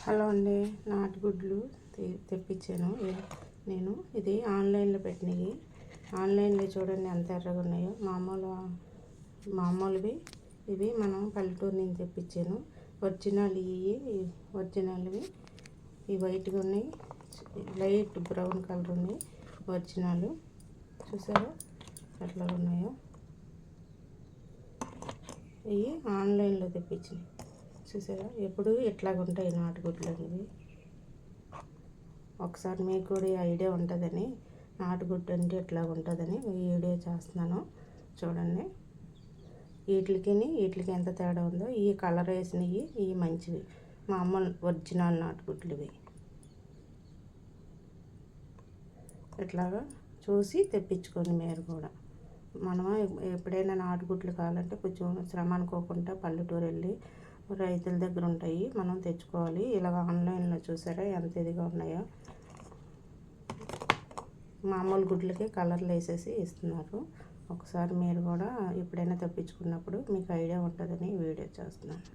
Hello అండి, నాటుగుడ్లు తెప్పించాను నేను. ఇది ఆన్లైన్లో పెట్టినవి. ఆన్లైన్లో చూడండి ఎంత ఎర్రగా ఉన్నాయో. మామూలువి ఇవి మనం పల్లెటూరు నుంచి తెప్పించాను. ఒరిజినల్వి ఈ వైట్గా ఉన్నాయి, లైట్ బ్రౌన్ కలర్ ఉన్నాయి. ఒరిజినల్ చూసారా ఎట్లా ఉన్నాయో. ఇవి ఆన్లైన్లో తెప్పించినవి చూసారా. ఎప్పుడు ఇట్లాగుంటాయి నాటుగుడ్లు అనేవి. ఒకసారి మీకు కూడా ఐడియా ఉంటుందని, నాటుగుడ్డు అంటే ఇట్లా ఉంటుందని వీడియో చేస్తున్నాను చూడండి. వీటికి ఎంత తేడా ఉందో. ఈ కలర్ వేసినవి ఇవి మంచివి, మామూలు ఒరిజినల్ నాటుగుడ్లు ఇవి. ఇట్లాగా చూసి తెప్పించుకోండి మీరు కూడా. మనం ఎప్పుడైనా నాటుగుడ్లు కావాలంటే కొంచెం శ్రమ అనుకోకుండా పల్లెటూరు వెళ్ళి రైతుల దగ్గర ఉంటాయి, మనం తెచ్చుకోవాలి. ఇలాగ ఆన్లైన్లో చూసారా ఎంత ఇదిగా ఉన్నాయో. మామూలు గుడ్లకి కలర్లు వేసేసి ఇస్తున్నారు. ఒకసారి మీరు కూడా ఎప్పుడైనా తెప్పించుకున్నప్పుడు మీకు ఐడియా ఉంటుందని వీడియో చేస్తున్నాను.